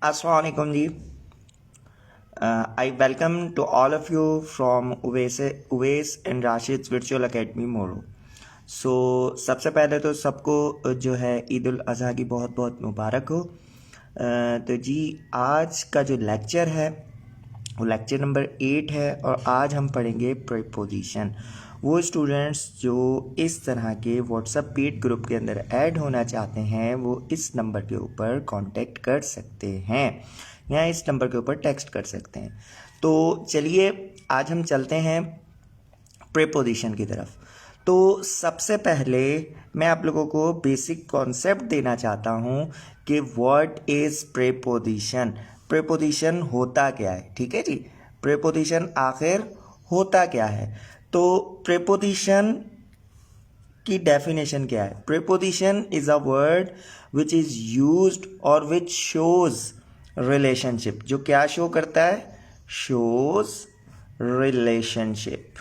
Assalamu alaikum ji. I welcome to all of you from Uwais and Rashid's Virtual Academy Moro. So सबसे पहले तो सबको जो है ईद उल अज़हा की बहुत बहुत मुबारक हो। तो जी आज का जो लेक्चर है वो लेक्चर नंबर 8 है और आज हम पढ़ेंगे प्रीपोजिशन। वो स्टूडेंट्स जो इस तरह के व्हाट्सएप पेड ग्रुप के अंदर ऐड होना चाहते हैं वो इस नंबर के ऊपर कांटेक्ट कर सकते हैं या इस नंबर के ऊपर टेक्स्ट कर सकते हैं। तो चलिए आज हम चलते हैं प्रीपोजिशन की तरफ। तो सबसे पहले मैं आप लोगों को बेसिक कॉन्सेप्ट देना चाहता हूं कि व्हाट इज प्रीपोजिशन। प्रीपोजिशन होता क्या है, ठीक है जी। प्रीपोजिशन आखिर होता क्या है। तो प्रीपोजिशन की डेफिनेशन क्या है। Preposition is a word which is used और विच शोज रिलेशनशिप। जो क्या शो करता है, शोज रिलेशनशिप,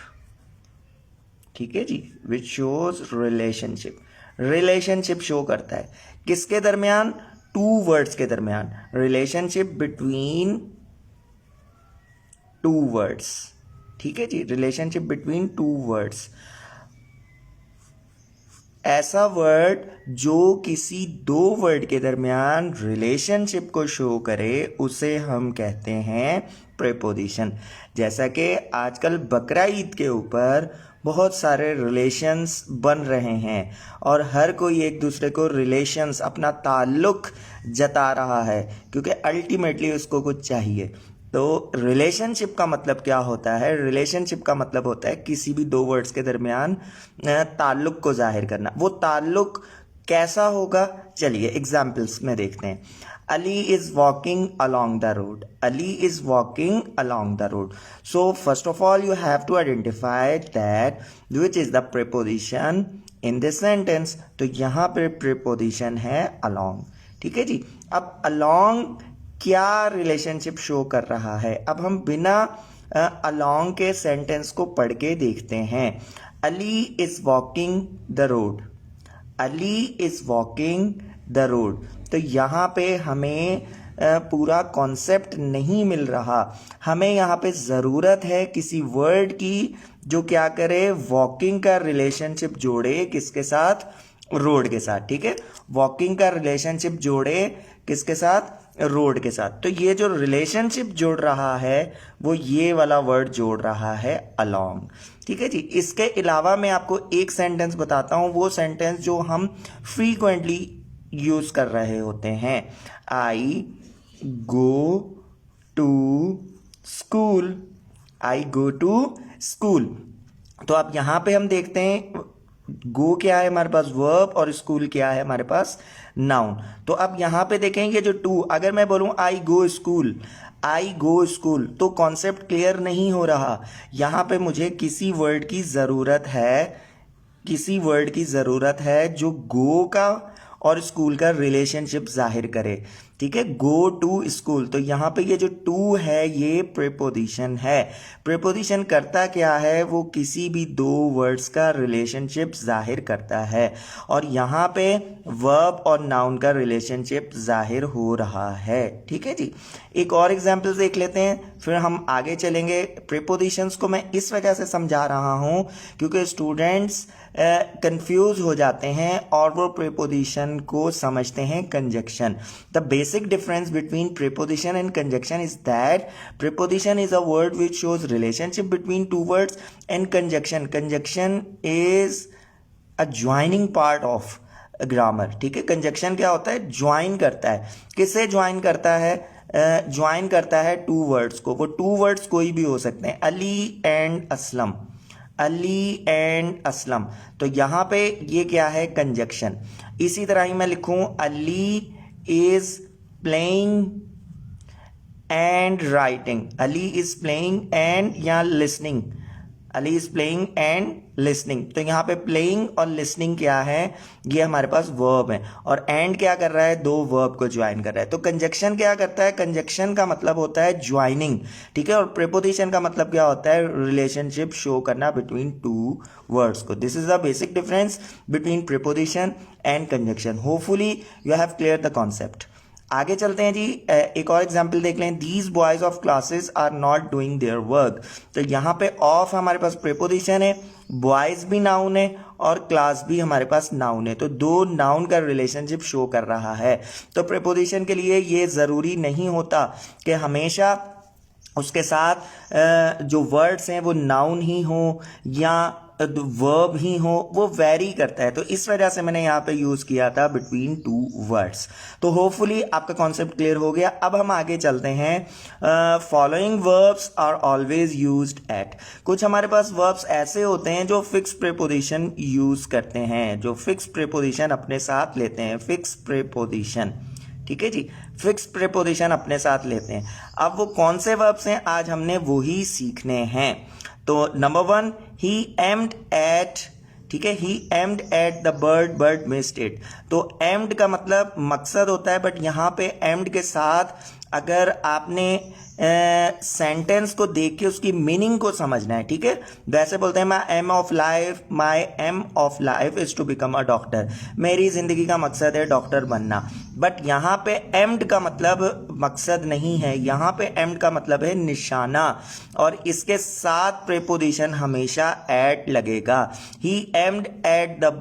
ठीक है जी, which shows relationship. Relationship show करता है किसके दरमियान, टू वर्ड्स के दरमियान, रिलेशनशिप बिटवीन टू वर्ड्स, ठीक है जी, रिलेशनशिप बिटवीन टू वर्ड्स। ऐसा वर्ड जो किसी दो वर्ड के दरमियान रिलेशनशिप को शो करे उसे हम कहते हैं प्रीपोजिशन। जैसा कि आजकल बकरा ईद के ऊपर बहुत सारे रिलेशंस बन रहे हैं और हर कोई एक दूसरे को रिलेशंस, अपना ताल्लुक जता रहा है क्योंकि अल्टीमेटली उसको कुछ चाहिए। तो रिलेशनशिप का मतलब क्या होता है, रिलेशनशिप का मतलब होता है किसी भी दो वर्ड्स के दरमियान ताल्लुक को जाहिर करना। वो ताल्लुक कैसा होगा, चलिए एग्जाम्पल्स में देखते हैं। Ali is walking along the road, Ali is walking along the road. So first of all you have to identify that which is the preposition in this sentence. तो यहाँ पे प्रीपोजिशन है अलॉन्ग, ठीक है जी। अब अलॉन्ग क्या रिलेशनशिप शो कर रहा है, अब हम बिना अलॉन्ग के सेंटेंस को पढ़ के देखते हैं। Ali is walking the road, Ali is walking the road. तो यहाँ पे हमें पूरा कॉन्सेप्ट नहीं मिल रहा, हमें यहाँ पे ज़रूरत है किसी वर्ड की जो क्या करे, वॉकिंग का रिलेशनशिप जोड़े किसके साथ, रोड के साथ, ठीक है। वॉकिंग का रिलेशनशिप जोड़े किसके साथ, रोड के साथ। तो ये जो रिलेशनशिप जोड़ रहा है वो ये वाला वर्ड जोड़ रहा है अलॉन्ग, ठीक है जी। इसके अलावा मैं आपको एक सेंटेंस बताता हूं, वो सेंटेंस जो हम फ्रीक्वेंटली यूज कर रहे होते हैं। I go to school, I go to school. तो अब यहां पे हम देखते हैं गो क्या है हमारे पास वर्ब और स्कूल क्या है हमारे पास नाउन। तो अब यहां पे देखेंगे जो टू, अगर मैं बोलूं आई गो स्कूल, आई गो स्कूल, तो कॉन्सेप्ट क्लियर नहीं हो रहा। यहां पे मुझे किसी वर्ड की जरूरत है, किसी वर्ड की जरूरत है जो गो का और स्कूल का रिलेशनशिप जाहिर करे, ठीक है। गो टू स्कूल, तो यहां पे ये जो टू है ये प्रीपोजिशन है। प्रीपोजिशन करता क्या है, वो किसी भी दो वर्ड्स का रिलेशनशिप जाहिर करता है और यहां पे वर्ब और नाउन का रिलेशनशिप जाहिर हो रहा है, ठीक है जी। एक और एग्जाम्पल देख लेते हैं फिर हम आगे चलेंगे। प्रीपोजिशंस को मैं इस वजह से समझा रहा हूं क्योंकि स्टूडेंट्स कंफ्यूज हो जाते हैं और वो प्रीपोजिशन को समझते हैं conjunction. The basic difference between preposition and conjunction is that preposition is a word which shows relationship between two words and conjunction is a joining part of grammar, ठीक है। कंजक्शन क्या होता है, ज्वाइन करता है। किसे ज्वाइन करता है, ज्वाइन करता है टू वर्ड्स को। वो टू वर्ड्स कोई भी हो सकते हैं, अली एंड असलम, अली एंड असलम। तो यहां पे ये क्या है, कंजक्शन। इसी तरह ही मैं लिखूं Ali is playing and writing, Ali is playing and या listening, Ali is playing and listening. तो यहाँ पे प्लेइंग और लिसनिंग क्या है, ये हमारे पास वर्ब है और एंड क्या कर रहा है, दो वर्ब को ज्वाइन कर रहा है। तो कंजक्शन क्या करता है, कंजक्शन का मतलब होता है ज्वाइनिंग, ठीक है। और प्रीपोजिशन का मतलब क्या होता है, रिलेशनशिप शो करना बिटवीन टू वर्ड्स को। This is the basic difference between preposition and conjunction. Hopefully you have clear the concept. आगे चलते हैं जी, एक और एग्जाम्पल देख लें। These boys of classes are not doing their work. तो यहाँ पे ऑफ हमारे पास प्रीपोजिशन है, बॉयज भी नाउन है और क्लास भी हमारे पास नाउन है, तो दो नाउन का रिलेशनशिप शो कर रहा है। तो प्रीपोजिशन के लिए ये ज़रूरी नहीं होता कि हमेशा उसके साथ जो वर्ड्स हैं वो नाउन ही हो या वर्ब ही हो, वो वेरी करता है। तो इस वजह से मैंने यहाँ पे यूज़ किया था बिटवीन टू वर्ड्स। तो होपफुली आपका कॉन्सेप्ट क्लियर हो गया। अब हम आगे चलते हैं। Following verbs are always used at. कुछ हमारे पास वर्ब्स ऐसे होते हैं जो फिक्स प्रीपोजिशन यूज़ करते हैं, जो फिक्स प्रीपोजिशन अपने साथ लेते हैं, फिक्स प्रीपोजिशन। ठीक है जी, फिक्स प्रीपोजिशन अपने साथ लेते हैं। अब वो कौन से वर्ब्स हैं, आज हमने वही सीखने हैं। तो नंबर 1, ही एम्ड एट, ठीक है, he aimed at the bird missed it. तो एम्ड का मतलब मकसद होता है, बट यहाँ पे एम्ड के साथ अगर आपने सेंटेंस को देख के उसकी मीनिंग को समझना है, ठीक है। वैसे बोलते हैं my aim of life is to become a doctor. मेरी जिंदगी का मकसद है डॉक्टर बनना। बट यहाँ पे एम्ड का मतलब मकसद नहीं है, यहाँ पे एम्ड का मतलब है निशाना, और इसके साथ प्रीपोजिशन हमेशा एट लगेगा। He aimed at the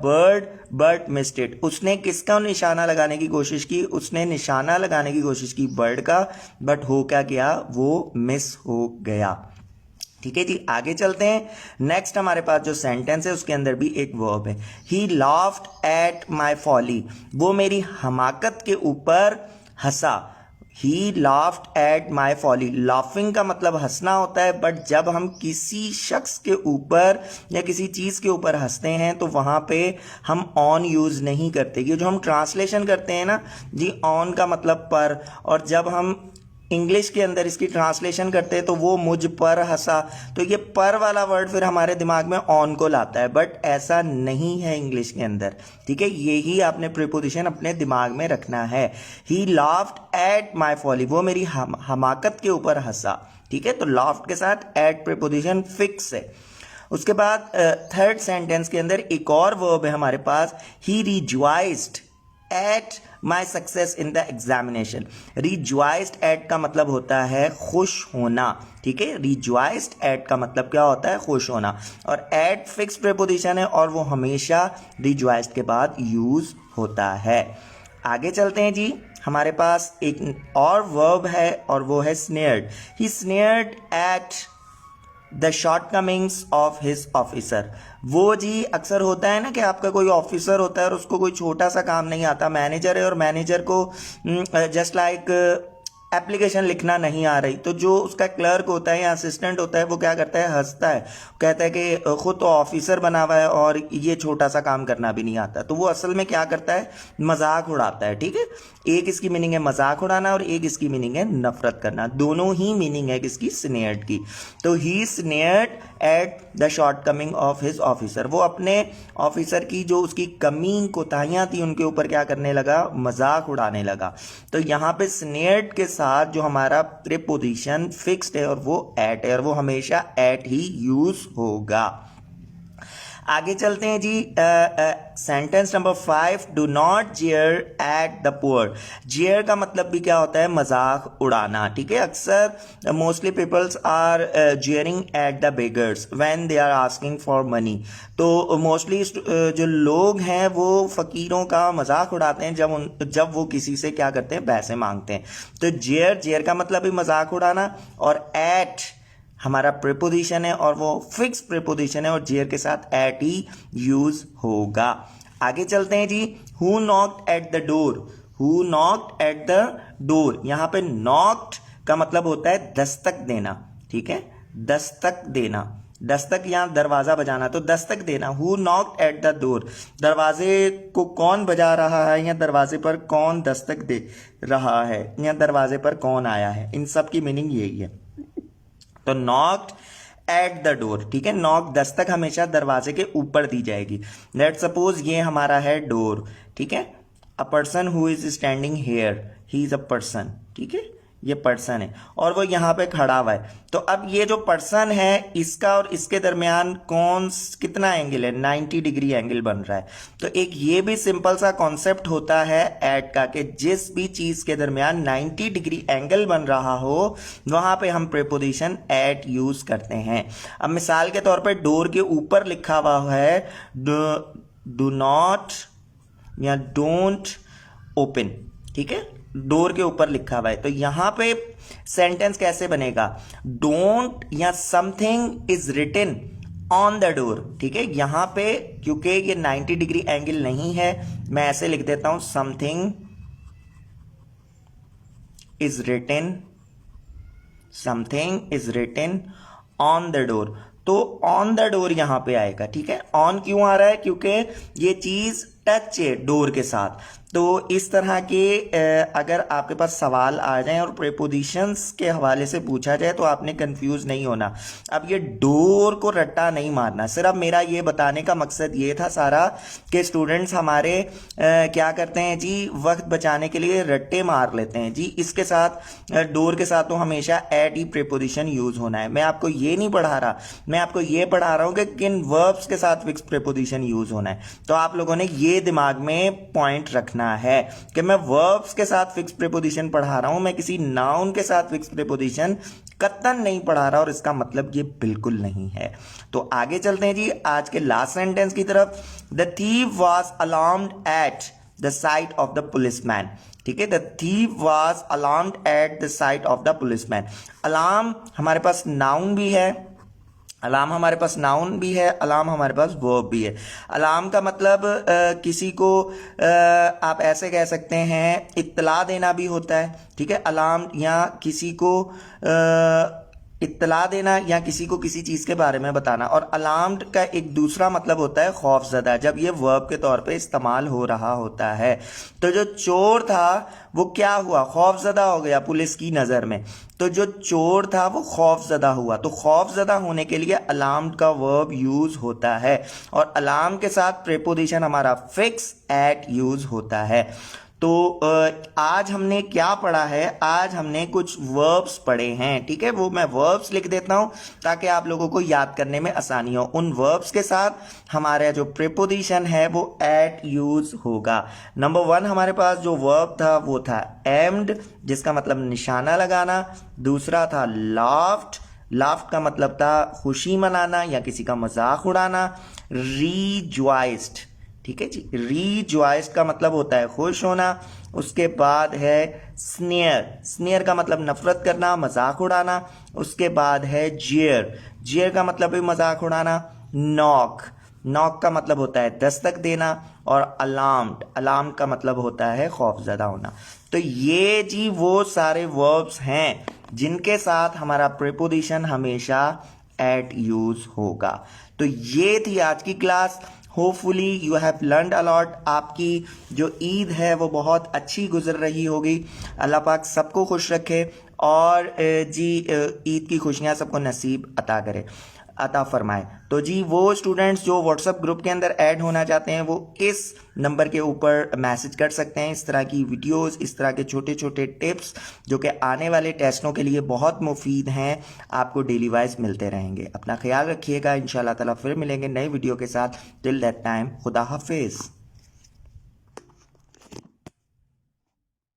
bird missed it. उसने किसका निशाना लगाने की कोशिश की, उसने निशाना लगाने की कोशिश की बर्ड का, बट हो क्या गया, वो मिस हो गया। ठीक है जी, आगे चलते हैं। नेक्स्ट हमारे पास जो सेंटेंस है उसके अंदर भी एक वर्ब है। He laughed at my folly. वो मेरी हमाकत के ऊपर हंसा। He laughed at my folly. Laughing का मतलब हंसना होता है, बट जब हम किसी शख्स के ऊपर या किसी चीज़ के ऊपर हंसते हैं तो वहाँ पे हम ऑन यूज़ नहीं करते। ये जो हम ट्रांसलेशन करते हैं ना जी, ऑन का मतलब पर, और जब हम इंग्लिश के अंदर इसकी ट्रांसलेशन करते हैं तो वो मुझ पर हंसा, तो ये पर वाला वर्ड फिर हमारे दिमाग में ऑन को लाता है, बट ऐसा नहीं है इंग्लिश के अंदर। ठीक है, यही आपने प्रीपोजिशन अपने दिमाग में रखना है। He laughed at my folly, वो मेरी हमाकत के ऊपर हंसा। ठीक है, तो लाफ्ड के साथ एट प्रीपोजिशन फिक्स है। उसके बाद थर्ड सेंटेंस के अंदर एक और वर्ब है हमारे पास, he rejoiced at my success in the examination. Rejoiced at का मतलब होता है खुश होना। ठीक है, रिजॉइस्ड एट का मतलब क्या होता है, खुश होना, और एट फिक्स प्रीपोजिशन है और वो हमेशा रिजॉइस्ड के बाद यूज होता है। आगे चलते हैं जी, हमारे पास एक और वर्ब है और वो है snared. He sneered at the shortcomings of his officer. वो जी अक्सर होता है ना कि आपका कोई ऑफिसर होता है और उसको कोई छोटा सा काम नहीं आता, मैनेजर है और मैनेजर को जस्ट लाइक एप्लीकेशन लिखना नहीं आ रही, तो जो उसका क्लर्क होता है या असिस्टेंट होता है वो क्या करता है, हंसता है, कहता है कि खुद तो ऑफिसर बना हुआ है और ये छोटा सा काम करना भी नहीं आता। तो वो असल में क्या करता है, मजाक उड़ाता है। ठीक है, एक इसकी मीनिंग है मजाक उड़ाना और एक इसकी मीनिंग है नफरत करना, दोनों ही मीनिंग है किसकी, स्नेयर्ड की। तो he sneered at the shortcoming of his officer. वो अपने ऑफिसर की जो उसकी कमी कोताहियां थी उनके ऊपर क्या करने लगा, मजाक उड़ाने लगा। तो यहाँ पे स्नेयर्ड के साथ जो हमारा प्रीपोजिशन फिक्स्ड है और वो एट है, और वो हमेशा एट ही यूज होगा। आगे चलते हैं जी, sentence number 5, do not jeer at the poor. Jeer का मतलब भी क्या होता है, मजाक उड़ाना। ठीक है, अक्सर mostly peoples are jeering at the beggars when they are asking for money. तो मोस्टली जो लोग हैं वो फकीरों का मजाक उड़ाते हैं जब वो किसी से क्या करते हैं, पैसे मांगते हैं। तो जेयर का मतलब भी मजाक उड़ाना, और एट हमारा प्रीपोजिशन है और वो फिक्स प्रीपोजिशन है और जेयर के साथ एट ही यूज होगा। आगे चलते हैं जी, who knocked at the door. Who knocked at the door, यहां पे नॉक्ड का मतलब होता है दस्तक देना। ठीक है, दस्तक देना, दस्तक यहाँ दरवाजा बजाना, तो दस्तक देना। Who knocked at the door, दरवाजे को कौन बजा रहा है या दरवाजे पर कौन दस्तक दे रहा है या दरवाजे पर कौन आया है, इन सब की मीनिंग यही है। तो नॉक्ड एट द डोर, ठीक है, नॉक दस्तक हमेशा दरवाजे के ऊपर दी जाएगी। लेट सपोज ये हमारा है डोर, ठीक है, a person who is standing here, he is a person. ठीक है, ये पर्सन है और वो यहाँ पे खड़ा हुआ है। तो अब ये जो पर्सन है इसका और इसके दरमियान कितना एंगल है, 90 डिग्री एंगल बन रहा है। तो एक ये भी सिंपल सा कॉन्सेप्ट होता है एट का कि जिस भी चीज के दरमियान 90 डिग्री एंगल बन रहा हो वहां पे हम प्रीपोजिशन एट यूज करते हैं। अब मिसाल के तौर पे डोर के ऊपर लिखा हुआ है डू नॉट या डोंट ओपन, ठीक है, डोर के ऊपर लिखा हुआ है। तो यहां पे सेंटेंस कैसे बनेगा, डोंट या something is written on the door, ठीक है। यहां पे क्योंकि ये 90 डिग्री एंगल नहीं है, मैं ऐसे लिख देता हूं something is written on the door. तो ऑन द डोर यहां पे आएगा, ठीक है। ऑन क्यों आ रहा है, क्योंकि ये चीज टच है डोर के साथ। तो इस तरह के अगर आपके पास सवाल आ जाएं और प्रीपोजिशंस के हवाले से पूछा जाए तो आपने कंफ्यूज नहीं होना। अब ये डोर को रट्टा नहीं मारना, सिर्फ मेरा ये बताने का मकसद ये था सारा कि स्टूडेंट्स हमारे क्या करते हैं जी, वक्त बचाने के लिए रट्टे मार लेते हैं जी। इसके साथ डोर के साथ तो हमेशा एट ही प्रीपोजिशन यूज होना है। मैं आपको ये नहीं पढ़ा रहा, मैं आपको ये पढ़ा रहा हूं कि किन वर्ब्स के साथ फिक्स प्रीपोजिशन यूज होना है। तो आप लोगों ने ये दिमाग में पॉइंट रखना है कि मैं वर्ब्स के साथ फिक्स प्रीपोजिशन पढ़ा रहा हूं, मैं किसी नाउन के साथ फिक्स प्रीपोजिशन कतन नहीं पढ़ा रहा, और इसका मतलब ये बिल्कुल नहीं है। तो आगे चलते हैं जी आज के लास्ट सेंटेंस की तरफ। The thief was alarmed at the site of the policeman, ठीक है। The thief was alarmed at the site of the policeman. Alarm हमारे पास नाउन भी है, अलार्म हमारे पास नाउन भी है, अलार्म हमारे पास वर्ब भी है। अलार्म का मतलब किसी को आप ऐसे कह सकते हैं इत्तला देना भी होता है, ठीक है। अलार्म या किसी को इत्तला देना या किसी को किसी चीज के बारे में बताना। और अलार्म्ड का एक दूसरा मतलब होता है खौफजदा, जब ये वर्ब के तौर पे इस्तेमाल हो रहा होता है। तो जो चोर था वो क्या हुआ, खौफजदा हो गया पुलिस की नजर में। तो जो चोर था वो खौफजदा हुआ। तो खौफजदा होने के लिए अलार्म्ड का वर्ब यूज होता है, और अलार्म के साथ प्रीपोजिशन हमारा फिक्स एट यूज होता है। तो आज हमने क्या पढ़ा है, आज हमने कुछ वर्ब्स पढ़े हैं, ठीक है। वो मैं वर्ब्स लिख देता हूं ताकि आप लोगों को याद करने में आसानी हो। उन वर्ब्स के साथ हमारा जो प्रीपोजिशन है वो एट यूज होगा। नंबर 1 हमारे पास जो वर्ब था वो था एम्ड, जिसका मतलब निशाना लगाना। दूसरा था लाफ्ड, लाफ्ड का मतलब था खुशी मनाना या किसी का मजाक उड़ाना। रीजॉइस्ड, ठीक है जी, रीजॉइस्ड का मतलब होता है खुश होना। उसके बाद है स्नेयर, स्नेयर का मतलब नफरत करना, मजाक उड़ाना। उसके बाद है जेयर, जेयर का मतलब भी मजाक उड़ाना। नॉक, नॉक का मतलब होता है दस्तक देना। और अलार्म्ड, अलार्म का मतलब होता है खौफजदा होना। तो ये जी वो सारे वर्ब्स हैं जिनके साथ हमारा प्रीपोजिशन हमेशा एट यूज होगा। तो ये थी आज की class. Hopefully you have learned a lot. आपकी जो ईद है वो बहुत अच्छी गुजर रही होगी। अल्लाह पाक सबको खुश रखे और जी ईद की खुशियां सबको नसीब अता फरमाए। तो जी वो स्टूडेंट्स जो व्हाट्सएप ग्रुप के अंदर ऐड होना चाहते हैं वो इस नंबर के ऊपर मैसेज कर सकते हैं। इस तरह की वीडियोस, इस तरह के छोटे छोटे टिप्स जो कि आने वाले टेस्टों के लिए बहुत मुफीद हैं, आपको डेली वाइज मिलते रहेंगे। अपना ख्याल रखिएगा, इंशाल्लाह ताला फिर मिलेंगे नई वीडियो के साथ। टिल दैट टाइम खुदा हाफिज।